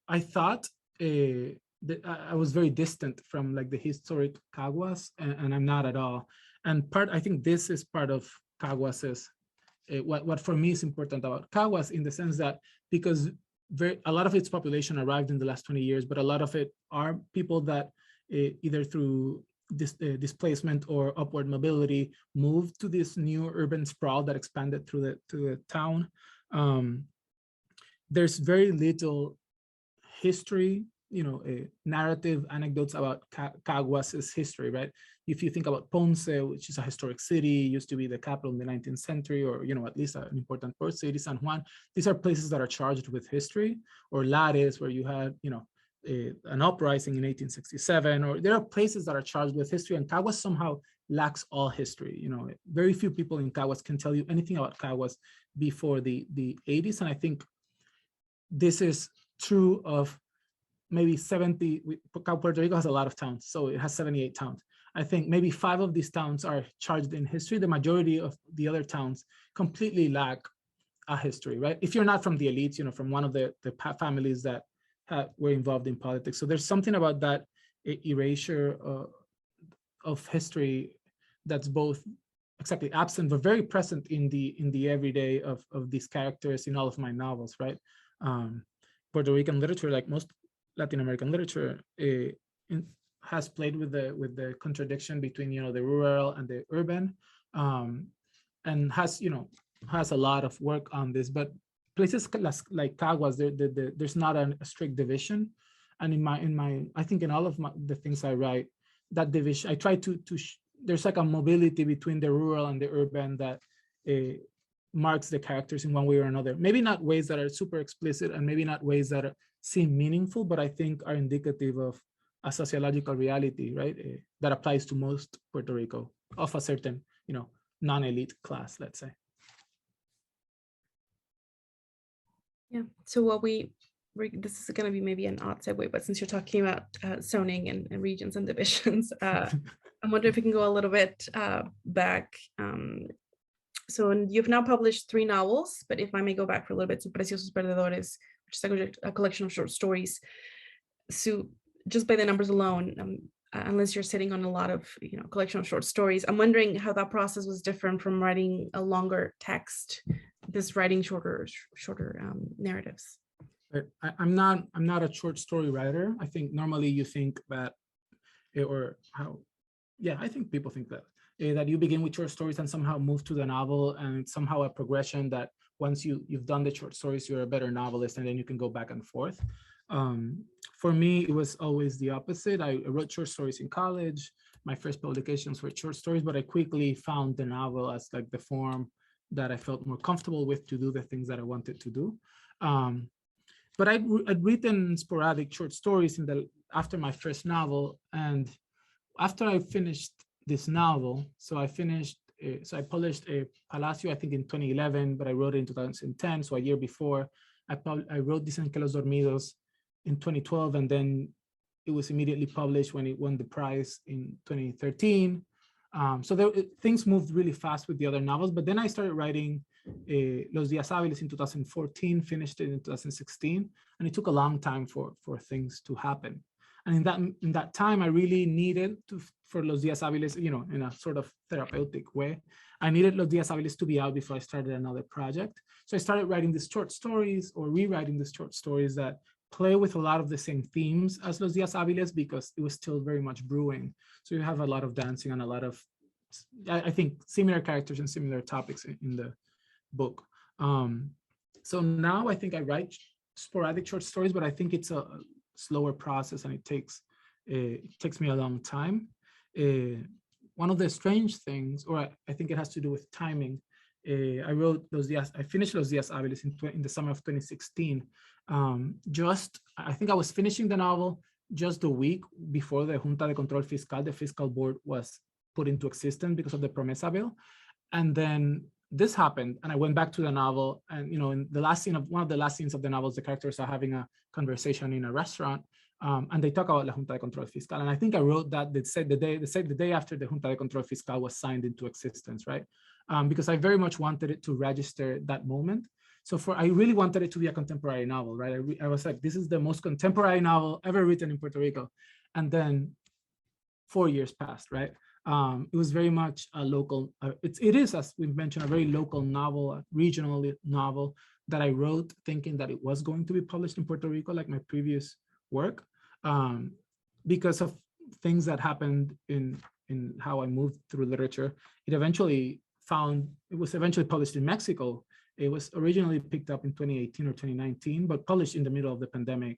I thought that I was very distant from like the historic Caguas, and I'm not at all. And I think this is part of Caguas's, what for me is important about Caguas, in the sense that, because a lot of its population arrived in the last 20 years, but a lot of it are people that either through displacement or upward mobility moved to this new urban sprawl that expanded through the town. There's very little history, narrative anecdotes about Caguas's history, right? If you think about Ponce, which is a historic city, used to be the capital in the 19th century, or at least an important port city, San Juan, these are places that are charged with history. Or Lares, where you had, an uprising in 1867, or there are places that are charged with history, and Caguas somehow lacks all history. Very few people in Caguas can tell you anything about Caguas before the 80s, and I think this is true of maybe 70. Puerto Rico has a lot of towns, so it has 78 towns. I think maybe 5 of these towns are charged in history. The majority of the other towns completely lack a history, right? If you're not from the elites, from one of the families that were involved in politics. So there's something about that erasure of history that's both exactly absent, but very present in the everyday of these characters in all of my novels, right? Puerto Rican literature, like most Latin American literature, has played with the contradiction between the rural and the urban, and has a lot of work on this. But places like Caguas, there's not a strict division. And I think in all of the things I write, that division, I try to there's like a mobility between the rural and the urban that marks the characters in one way or another. Maybe not ways that are super explicit, and maybe not ways that seem meaningful, but I think are indicative of a sociological reality, right? That applies to most Puerto Rico of a certain, non-elite class, let's say. Yeah. So what this is going to be maybe an odd segue, but since you're talking about zoning and regions and divisions, I'm wondering if we can go a little bit back. So you've now published 3 novels, but if I may go back for a little bit, to Preciosos Perdedores, which is a collection of short stories. So just by the numbers alone, unless you're sitting on a lot of collection of short stories, I'm wondering how that process was different from writing a longer text, this writing shorter narratives. I'm not a short story writer. I think normally you think that, I think people think that you begin with short stories and somehow move to the novel, and it's somehow a progression that once you've done the short stories, you're a better novelist, and then you can go back and forth. For me, it was always the opposite. I wrote short stories in college. My first publications were short stories, but I quickly found the novel as like the form that I felt more comfortable with to do the things that I wanted to do. But I'd written sporadic short stories after my first novel, and after I finished this novel, so I published a Palacio, I think in 2011, but I wrote it in 2010, so a year before. I wrote Dicen que los dormidos in 2012, and then it was immediately published when it won the prize in 2013. So things moved really fast with the other novels, but then I started writing Los Días Hábiles in 2014, finished it in 2016, and it took a long time for things to happen. And in that time, I really needed for Los Días Hábiles, in a sort of therapeutic way, I needed Los Días Hábiles to be out before I started another project. So I started writing these short stories, or rewriting these short stories that play with a lot of the same themes as Los Días Hábiles, because it was still very much brewing. So you have a lot of dancing and a lot of, I think, similar characters and similar topics in the book. So now I think I write sporadic short stories, but I think it's a slower process, and it takes me a long time. One of the strange things, or I think it has to do with timing, I finished Los Días Hábiles in the summer of 2016. I think I was finishing the novel just a week before the Junta de Control Fiscal, the fiscal board, was put into existence because of the Promesa bill. And then this happened, and I went back to the novel, and in the last scene of one of the last scenes of the novels, the characters are having a conversation in a restaurant, and they talk about La Junta de Control Fiscal. And I think I wrote that the day after the Junta de Control Fiscal was signed into existence, right? Because I very much wanted it to register that moment. So I really wanted it to be a contemporary novel, right? I was like, this is the most contemporary novel ever written in Puerto Rico. And then 4 years passed, right? It was very much a local, it is, as we mentioned, a very local novel, a regional novel that I wrote thinking that it was going to be published in Puerto Rico, like my previous work, because of things that happened in how I moved through literature. It was eventually published in Mexico. It was originally picked up in 2018 or 2019, but published in the middle of the pandemic,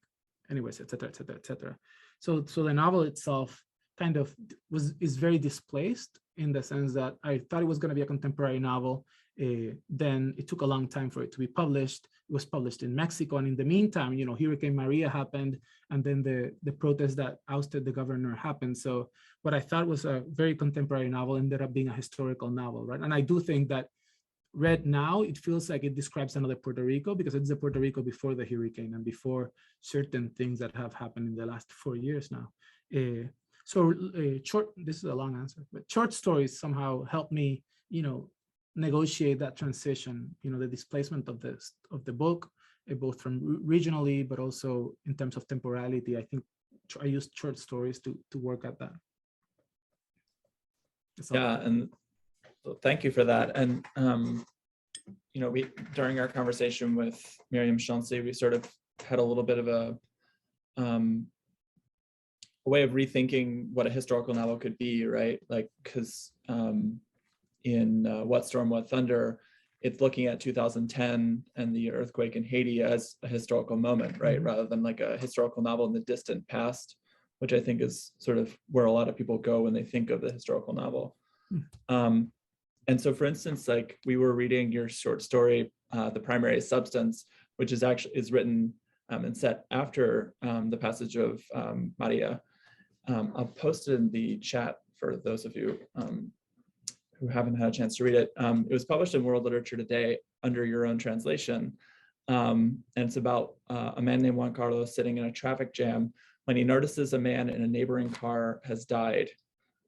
anyways, et cetera, et cetera, et cetera. So the novel itself kind of is very displaced, in the sense that I thought it was going to be a contemporary novel. Then it took a long time for it to be published. It was published in Mexico, and in the meantime, Hurricane Maria happened, and then the protest that ousted the governor happened. So what I thought was a very contemporary novel ended up being a historical novel, right? And I do think that read now, it feels like it describes another Puerto Rico, because it's the Puerto Rico before the hurricane and before certain things that have happened in the last 4 years now. This is a long answer, but short stories somehow help me, negotiate that transition, the displacement of the book, both from regionally, but also in terms of temporality. I think I used short stories to work at that. Yeah, and thank you for that. And we, during our conversation with Miriam Chauncey, we sort of had a little bit of a way of rethinking what a historical novel could be, right? Like, because in What Storm, What Thunder, it's looking at 2010 and the earthquake in Haiti as a historical moment, right? Rather than like a historical novel in the distant past, which I think is sort of where a lot of people go when they think of the historical novel. And so, for instance, like we were reading your short story, The Primary Substance, which is written and set after the passage of Maria. I'll post it in the chat for those of you who haven't had a chance to read it. It was published in World Literature Today under your own translation. And it's about a man named Juan Carlos sitting in a traffic jam when he notices a man in a neighboring car has died.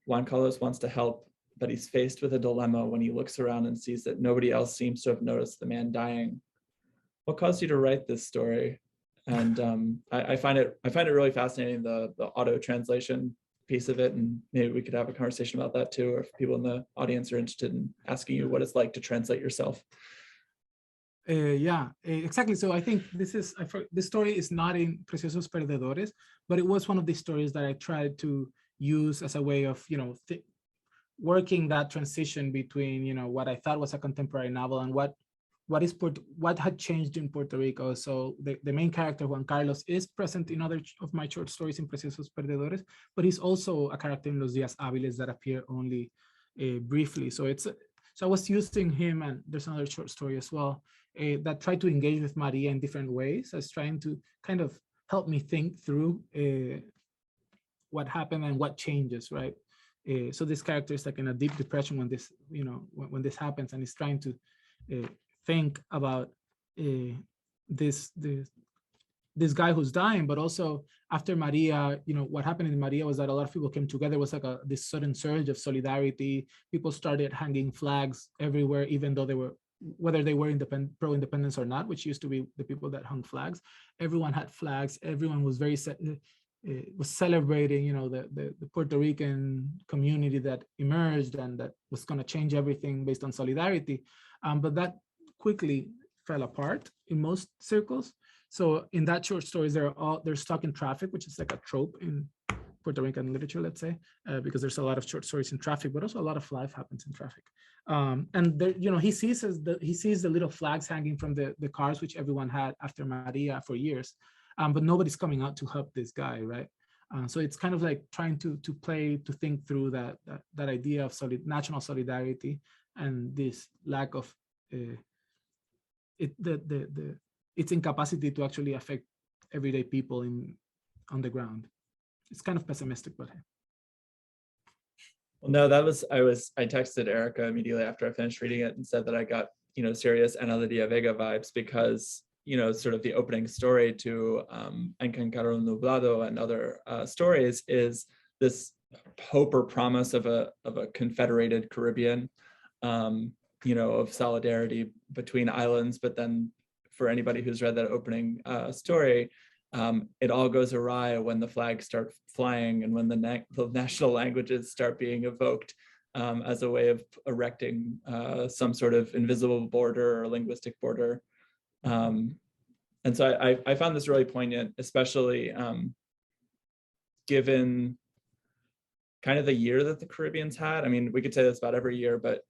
Juan Carlos wants to help, but he's faced with a dilemma when he looks around and sees that nobody else seems to have noticed the man dying. What caused you to write this story? And I find it really fascinating, the auto translation piece of it, and maybe we could have a conversation about that too, or if people in the audience are interested in asking you what it's like to translate yourself. Yeah, exactly. So I think this story is not in Preciosos Perdedores, but it was one of the stories that I tried to use as a way of, working that transition between, what I thought was a contemporary novel and what had changed in Puerto Rico. So the main character, Juan Carlos, is present in other of my short stories in Preciosos Perdedores, but he's also a character in Los Días Hábiles that appear only briefly. So I was using him, and there's another short story as well that tried to engage with Maria in different ways, as trying to kind of help me think through what happened and what changes, right? So this character is like in a deep depression when this, when this happens, and he's trying to think about this guy who's dying, but also after Maria, what happened in Maria was that a lot of people came together. It was like this sudden surge of solidarity. People started hanging flags everywhere, even though whether they were pro-independence or not, which used to be the people that hung flags. Everyone had flags. Everyone was was celebrating, the Puerto Rican community that emerged and that was going to change everything based on solidarity. But that quickly fell apart in most circles. So in that short stories, they're stuck in traffic, which is like a trope in Puerto Rican literature, let's say, because there's a lot of short stories in traffic, but also a lot of life happens in traffic. And there, he sees the little flags hanging from the cars, which everyone had after Maria for years, but nobody's coming out to help this guy, right? So it's kind of like trying to think through that idea of national solidarity and this lack of its incapacity to actually affect everyday people on the ground. It's kind of pessimistic, but hey. Well, no, I texted Erica immediately after I finished reading it and said that I got, serious Ana Lidia Vega vibes because, sort of the opening story to Encancarro Nublado and other stories is this hope or promise of a confederated Caribbean, of solidarity between islands. But then for anybody who's read that opening story, it all goes awry when the flags start flying and when the national languages start being evoked as a way of erecting some sort of invisible border or linguistic border. And so I found this really poignant, especially given kind of the year that the Caribbean's had. I mean, we could say this about every year, but,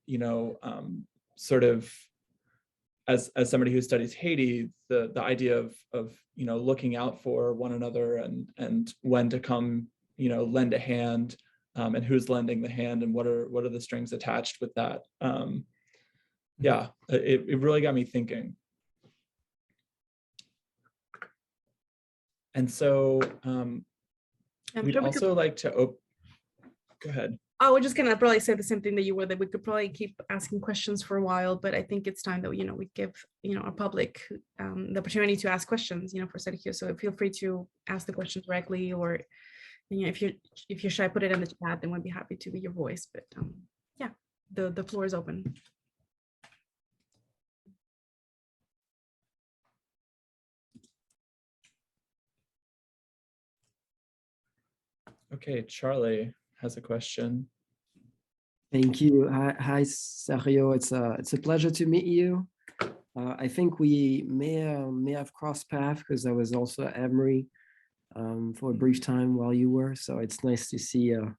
sort of as somebody who studies Haiti, the idea of looking out for one another and when to come, lend a hand, and who's lending the hand and what are the strings attached with that. Yeah, it really got me thinking. And so we'd also like to go ahead. I was just gonna probably say the same thing that you were, that we could probably keep asking questions for a while, but I think it's time that we give our public the opportunity to ask questions for Sergio. So feel free to ask the questions directly, or if you're shy, put it in the chat, then we'd be happy to be your voice. But yeah, the floor is open. Okay, Charlie has a question. Thank you. Hi, Sergio. It's a pleasure to meet you. I think we may have crossed paths because I was also at Emory for a brief time while you were. So it's nice to see a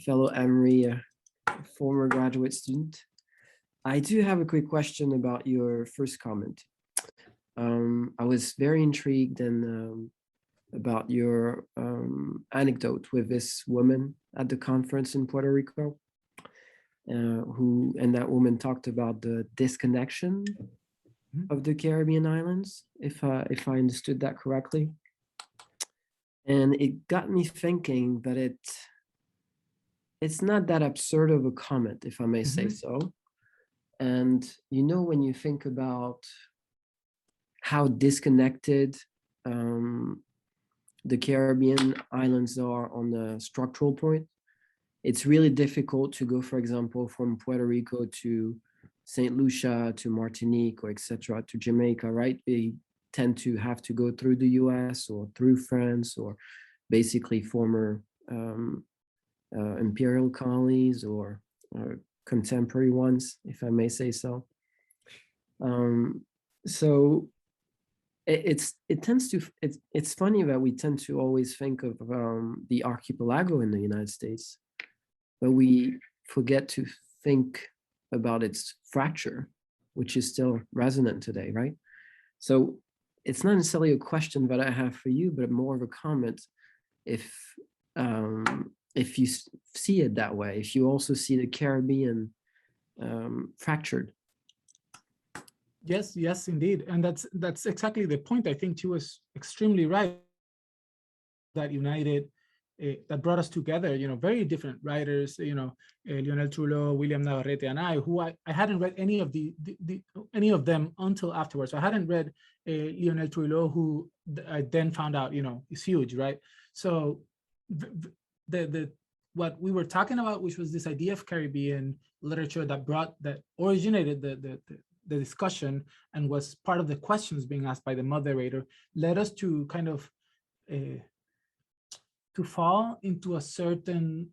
fellow Emory former graduate student. I do have a quick question about your first comment. I was very intrigued and about your anecdote with this woman at the conference in Puerto Rico, and that woman talked about the disconnection of the Caribbean islands, if I understood that correctly. And it got me thinking that it's not that absurd of a comment, if I may say so. And you know, when you think about how disconnected the Caribbean islands are on the structural point, it's really difficult to go, for example, from Puerto Rico to St. Lucia to Martinique or etc. to Jamaica, right? They tend to have to go through the US or through France or basically former imperial colonies or contemporary ones, if I may say so. So it's funny that we tend to always think of the archipelago in the United States, but we forget to think about its fracture, which is still resonant today, right? So it's not necessarily a question that I have for you, but more of a comment. If you see it that way, if you also see the Caribbean fractured. Yes, indeed. And that's exactly the point. I think she was extremely right. That united, that brought us together, you know, very different writers, you know, Lionel Trullo, William Navarrete, and I, who I hadn't read any of them until afterwards. So I hadn't read Lionel Trullo, who I then found out, you know, is huge, right? So what we were talking about, which was this idea of Caribbean literature that originated the discussion and was part of the questions being asked by the moderator, led us to kind of to fall into a certain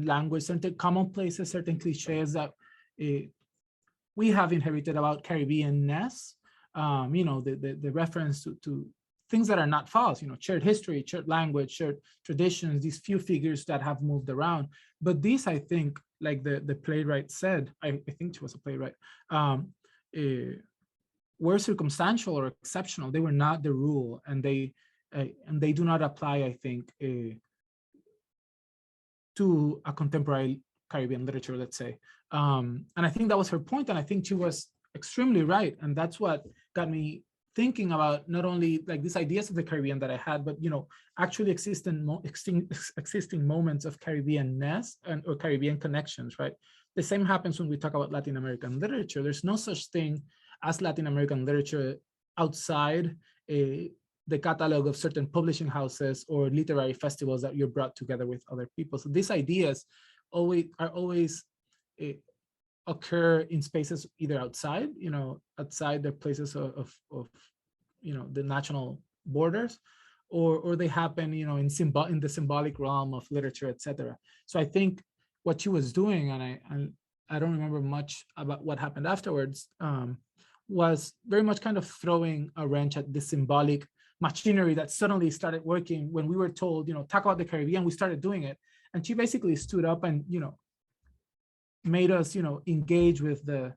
language, certain commonplaces, certain cliches that we have inherited about Caribbean-ness. You know, the reference to things that are not false, you know, shared history, shared language, shared traditions, these few figures that have moved around. But these, I think, like the playwright said, I think she was a playwright, were circumstantial or exceptional. They were not the rule, and they do not apply, I think, to a contemporary Caribbean literature, let's say. And I think that was her point, and I think she was extremely right. And that's what got me thinking about not only like these ideas of the Caribbean that I had, but, you know, actually existing moments of Caribbean-ness or Caribbean connections, right? The same happens when we talk about Latin American literature. There's no such thing as Latin American literature outside the catalog of certain publishing houses or literary festivals that you're brought together with other people. So these ideas always occur in spaces either outside, you know, outside the places of you know, the national borders, or they happen, you know, in the symbolic realm of literature, etc. So I think what she was doing, and I don't remember much about what happened afterwards, was very much kind of throwing a wrench at the symbolic machinery that suddenly started working when we were told, you know, talk about the Caribbean. We started doing it, and she basically stood up and, you know, made us, you know, engage with the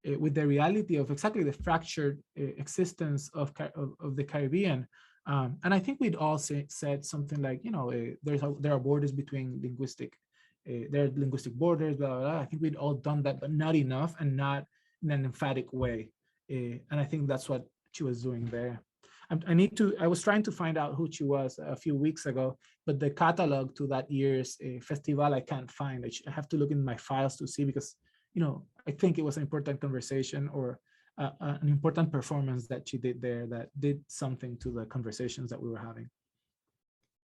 reality of exactly the fractured existence of the Caribbean. And I think we'd all said something like, you know, there are borders between there are linguistic borders, blah, blah, blah. I think we'd all done that, but not enough and not in an emphatic way. And I think that's what she was doing there. I was trying to find out who she was a few weeks ago, but the catalog to that year's festival, I can't find. I have to look in my files to see, because, you know, I think it was an important conversation or an important performance that she did there that did something to the conversations that we were having.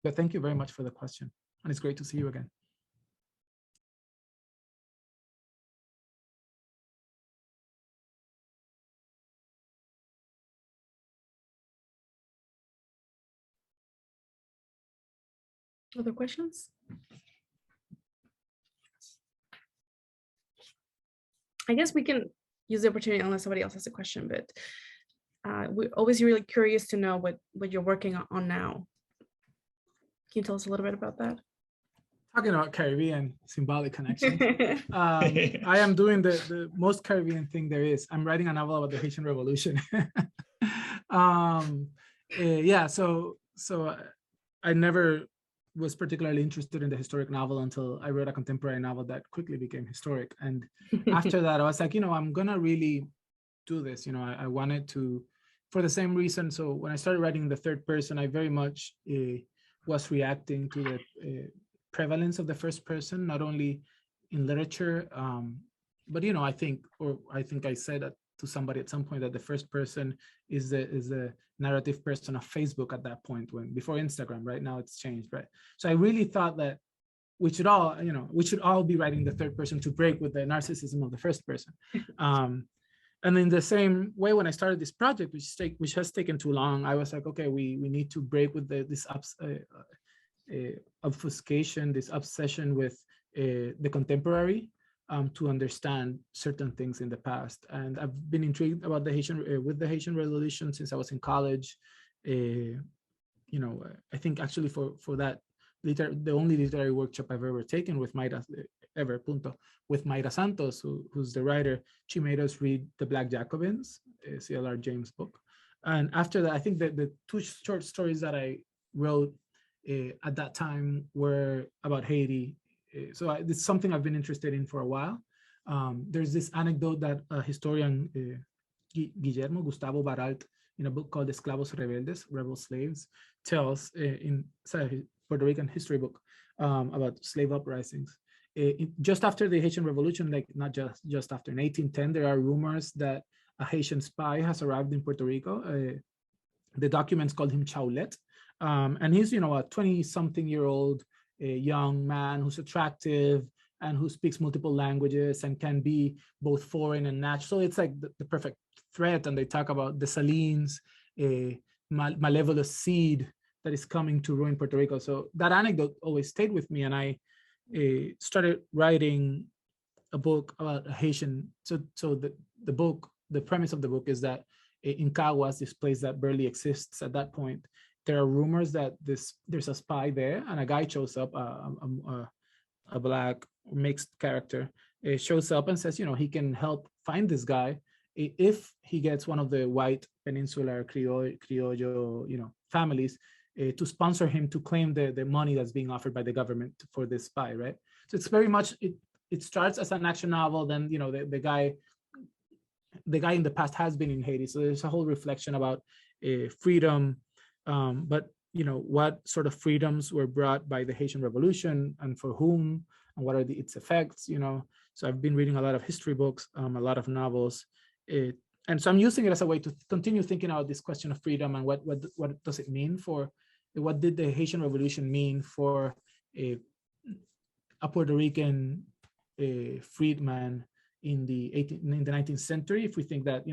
But thank you very much for the question. And it's great to see you again. Other questions? I guess we can use the opportunity unless somebody else has a question, but we're always really curious to know what you're working on now. Can you tell us a little bit about that? Talking about Caribbean symbolic connections, I am doing the most Caribbean thing there is. I'm writing a novel about the Haitian Revolution. Yeah, so I never was particularly interested in the historic novel until I wrote a contemporary novel that quickly became historic. And after that, I was like, I'm gonna really do this. I wanted to, for the same reason. So when I started writing in the third person, I very much was reacting to the prevalence of the first person, not only in literature, but I think I said that to somebody at some point that the first person is the narrative person of Facebook at that point, when before Instagram. Right now it's changed, right? So I really thought that we should all be writing the third person to break with the narcissism of the first person. And in the same way, when I started this project, which has taken too long, I was like, okay, we need to break with this obfuscation, this obsession with the contemporary, to understand certain things in the past. And I've been intrigued about the Haitian Revolution since I was in college. I think actually for that, the only literary workshop I've ever taken with Mayra Santos, who's the writer. She made us read The Black Jacobins, C.L.R. James' book. And after that, I think that the two short stories that I wrote at that time were about Haiti. So it's something I've been interested in for a while. There's this anecdote that historian Guillermo Gustavo Baralt, in a book called Esclavos Rebeldes, Rebel Slaves, tells in Puerto Rican history book about slave uprisings. Just after the Haitian Revolution, like not just after, in 1810, there are rumors that a Haitian spy has arrived in Puerto Rico. The documents called him Chaulet. And he's, a 20-something-year-old young man who's attractive and who speaks multiple languages and can be both foreign and natural. So it's like the perfect threat. And they talk about the Salines, malevolent seed that is coming to ruin Puerto Rico. So that anecdote always stayed with me. And I started writing a book about a Haitian. So the premise of the book is that in Caguas, this place that barely exists at that point, there are rumors that there's a spy there, and a guy shows up, a black mixed character, shows up and says, he can help find this guy if he gets one of the white peninsular criollo, families to sponsor him to claim the money that's being offered by the government for this spy, right? So it's very much, it starts as an action novel, then, the guy in the past has been in Haiti. So there's a whole reflection about freedom, but what sort of freedoms were brought by the Haitian Revolution and for whom, and what are its effects, So I've been reading a lot of history books, a lot of novels, and so I'm using it as a way to continue thinking about this question of freedom and what does it mean for, what did the Haitian Revolution mean for a Puerto Rican freedman in the 19th century. If we think that,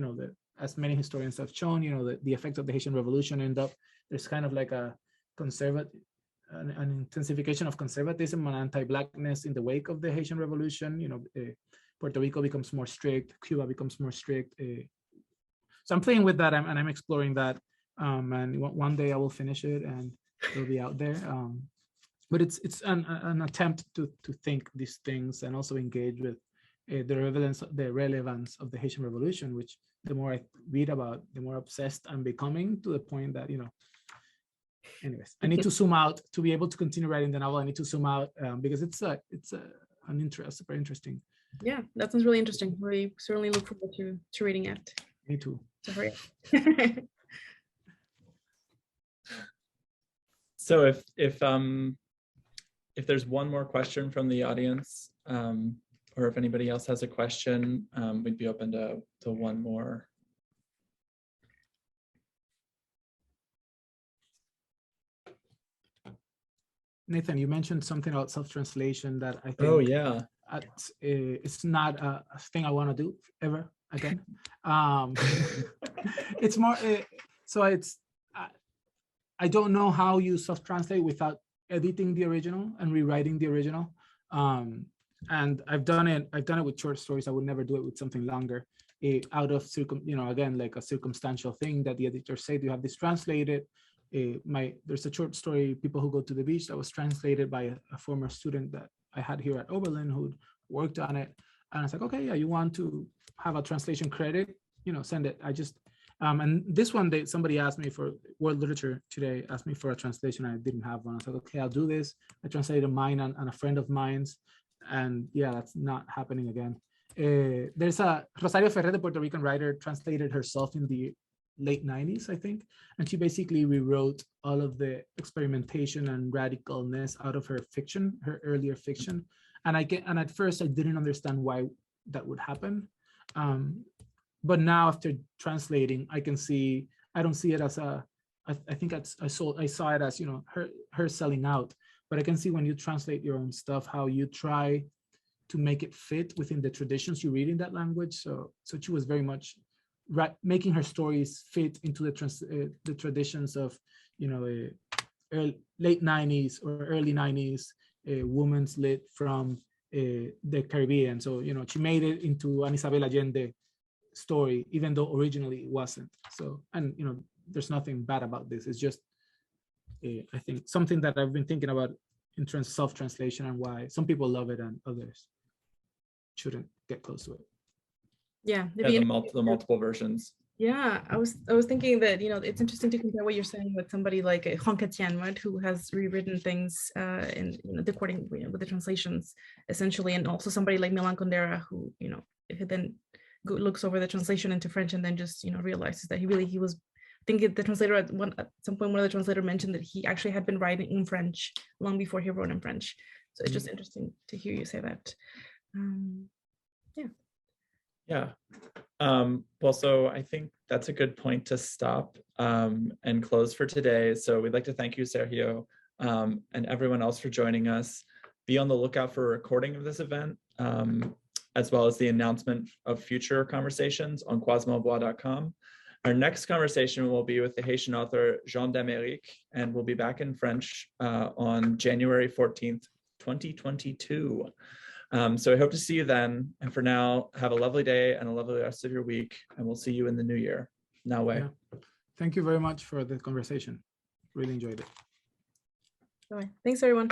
as many historians have shown, the effects of the Haitian Revolution end up, there's kind of like an intensification of conservatism and anti-Blackness in the wake of the Haitian Revolution. Puerto Rico becomes more strict, Cuba becomes more strict. So I'm playing with that, and I'm exploring that. And one day I will finish it and it'll be out there. But it's an attempt to think these things and also engage with the relevance of the Haitian Revolution, which the more I read about, the more obsessed I'm becoming, to the point that, anyways, I need to zoom out to be able to continue writing the novel. I need to zoom out because it's super interesting. Yeah, that sounds really interesting. We certainly look forward to reading it. Me too. So hurry up. So if there's one more question from the audience, or if anybody else has a question, we'd be open to one more. Nathan, you mentioned something about self-translation that I think, oh yeah, it's not a thing I want to do ever again. It's more, so it's, I don't know how you self-translate without editing the original and rewriting the original. And I've done it with short stories. I would never do it with something longer, out of again, like a circumstantial thing that the editor said, you have this translated, there's a short story, People Who Go to the Beach, that was translated by a former student that I had here at Oberlin who worked on it. And I was like, okay, yeah, you want to have a translation credit, send it. I just, and this one, somebody asked me for world literature today, asked me for a translation. I didn't have one. I was like, okay, I'll do this. I translated mine and a friend of mine's. And yeah, that's not happening again. There's a Rosario Ferrer, the Puerto Rican writer, translated herself in the late 90s, I think. And she basically rewrote all of the experimentation and radicalness out of her fiction, her earlier fiction. And at first I didn't understand why that would happen. But now after translating, I can see, I don't see it as I think I saw it as, her selling out. But I can see when you translate your own stuff, how you try to make it fit within the traditions you read in that language. So she was very much making her stories fit into the traditions of, late 90s or early 90s women's lit from the Caribbean. So, she made it into an Isabel Allende story, even though originally it wasn't. So, and, there's nothing bad about this. It's just, I think something that I've been thinking about in terms of self-translation and why some people love it and others shouldn't get close to it. Yeah, the multiple versions. Yeah, I was thinking that, it's interesting to compare what you're saying with somebody like Juan Catian, right, who has rewritten things in, according, with the translations essentially, and also somebody like Milan Kundera who, who then looks over the translation into French and then just, realizes that he was, I think the translator at some point, one of the translator mentioned that he actually had been writing in French long before he wrote in French. So it's just interesting to hear you say that. Yeah. Well, so I think that's a good point to stop and close for today. So we'd like to thank you, Sergio, and everyone else for joining us. Be on the lookout for a recording of this event, as well as the announcement of future conversations on quasimobois.com. Our next conversation will be with the Haitian author Jean d'Amérique, and we'll be back in French on January 14th, 2022. So I hope to see you then. And for now, have a lovely day and a lovely rest of your week. And we'll see you in the new year. Now way. Yeah. Thank you very much for the conversation. Really enjoyed it. Bye. Thanks, everyone.